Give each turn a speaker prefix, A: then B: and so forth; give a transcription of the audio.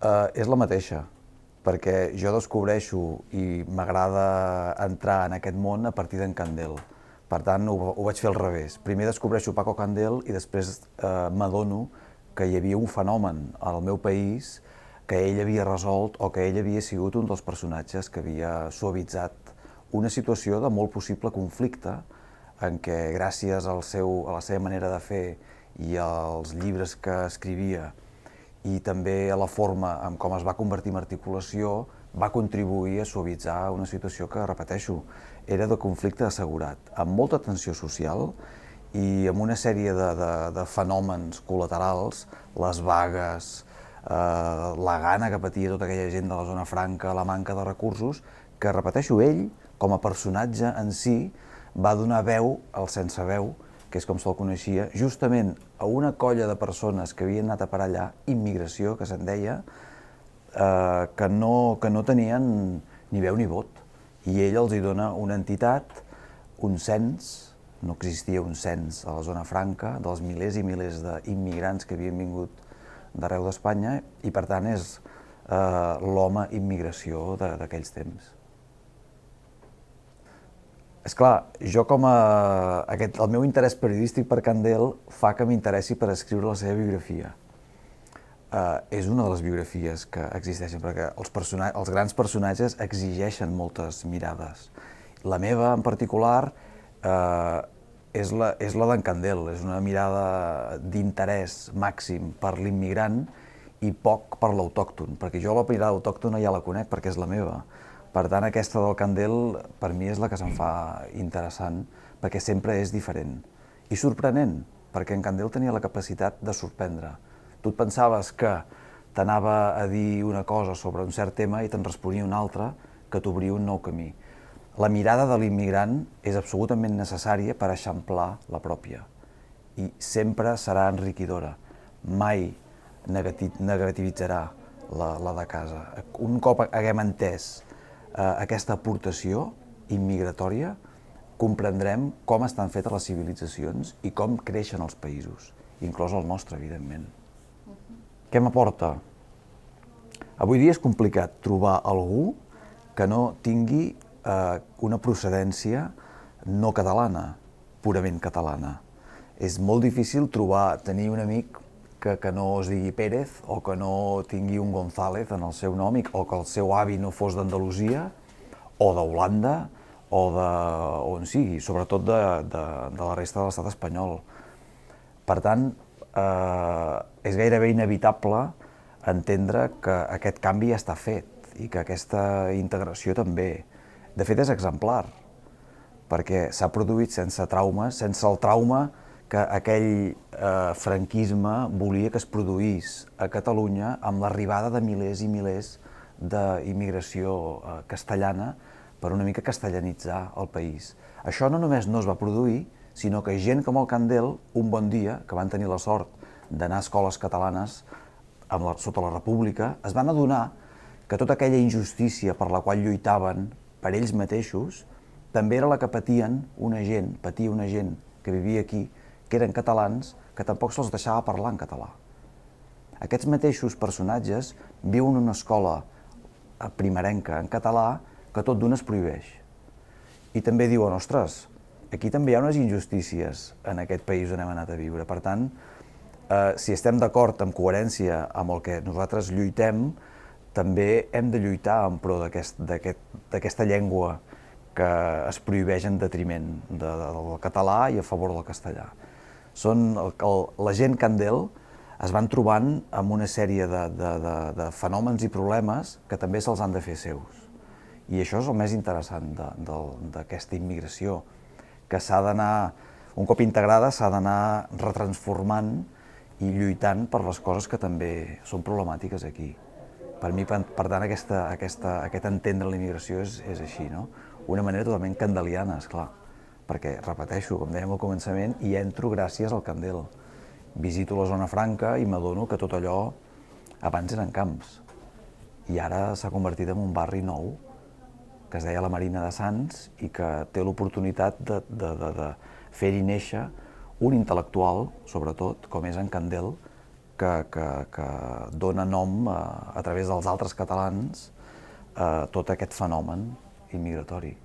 A: És la mateixa, perquè jo descobreixo i m'agrada entrar en aquest món a partir d'en Candel. Per tant, ho vaig fer al revés. Primer descobreixo Paco Candel i després m'adono que hi havia un fenomen al meu país que ell havia resolt o que ell havia sigut un dels personatges que havia suavitzat una situació de molt possible conflicte en què gràcies a la seva manera de fer i als llibres que escrivia i també a la forma en com es va convertir en articulació, va contribuir a suavitzar una situació que, repeteixo, era de conflicte assegurat, amb molta tensió social i amb una sèrie de fenòmens col·laterals, les vagues, la gana que patia tota aquella gent de la zona franca, la manca de recursos, que, repeteixo, ell, com a personatge en si, va donar veu al sense veu, que és com se'l coneixia, justament a una colla de persones que havien anat a parar allà, immigració, que se'n deia, que no tenien ni veu ni vot. I ell els hi dona una entitat, un cens, no existia un cens a la zona franca, dels milers i milers d'immigrants que havien vingut d'arreu d'Espanya, i per tant és l'home immigració d'aquells temps. És clar, jo el meu interès periodístic per Candel fa que m'interessi per escriure la seva biografia. És una de les biografies que existeixen, perquè els grans personatges exigeixen moltes mirades. La meva, en particular, és la d'en Candel, és una mirada d'interès màxim per l'immigrant i poc per l'autòcton, perquè jo la mirada autòctona ja la conec perquè és la meva. Per tant, aquesta del Candel, per mi, és la que se'm fa interessant, perquè sempre és diferent. I sorprenent, perquè en Candel tenia la capacitat de sorprendre. Tu et pensaves que t'anava a dir una cosa sobre un cert tema i te'n responia una altra que t'obria un nou camí. La mirada de l'immigrant és absolutament necessària per eixamplar la pròpia. I sempre serà enriquidora. Mai negativitzarà la de casa. Un cop haguem entès aquesta aportació immigratòria, comprendrem com estan fetes les civilitzacions i com creixen els països, inclòs el nostre, evidentment. Què m'aporta? Avui dia és complicat trobar algú que no tingui una procedència no catalana, purament catalana. És molt difícil tenir un amic que no es digui Pérez o que no tingui un González en el seu nom o que el seu avi no fos d'Andalusia o d'Holanda o d'on sigui, sobretot de la resta de l'estat espanyol. Per tant, és gairebé inevitable entendre que aquest canvi ja està fet i que aquesta integració també. De fet, és exemplar, perquè s'ha produït sense traumes, sense el trauma que aquell franquisme volia que es produís a Catalunya amb l'arribada de milers i milers d'immigració castellana per una mica castellanitzar el país. Això no només no es va produir, sinó que gent com el Candel, un bon dia, que van tenir la sort d'anar a escoles catalanes sota la República, es van adonar que tota aquella injustícia per la qual lluitaven per ells mateixos també era la que patia una gent que vivia aquí, que eren catalans, que tampoc se'ls deixava parlar en català. Aquests mateixos personatges viuen en una escola primerenca en català que tot d'una es prohibeix. I també diuen, ostres, aquí també hi ha unes injustícies en aquest país on hem anat a viure. Per tant, si estem d'acord amb coherència amb el que nosaltres lluitem, també hem de lluitar en pro d'aquesta llengua que es prohibeix en detriment del català i a favor del castellà. La gent Candel es van trobant amb una sèrie de fenòmens i problemes que també se'ls han de fer seus. I això és el més interessant d'aquesta immigració, que s'ha d'anar, un cop integrada, s'ha d'anar retransformant i lluitant per les coses que també són problemàtiques aquí. Per mi, per tant, aquest entendre la immigració és així, no? Una manera totalment candeliana, esclar, perquè, repeteixo, com dèiem al començament, hi entro gràcies al Candel. Visito la zona franca i m'adono que tot allò abans eren camps i ara s'ha convertit en un barri nou que es deia la Marina de Sants i que té l'oportunitat de fer-hi néixer un intel·lectual, sobretot, com és en Candel, que dona nom a través dels altres catalans a tot aquest fenomen immigratori.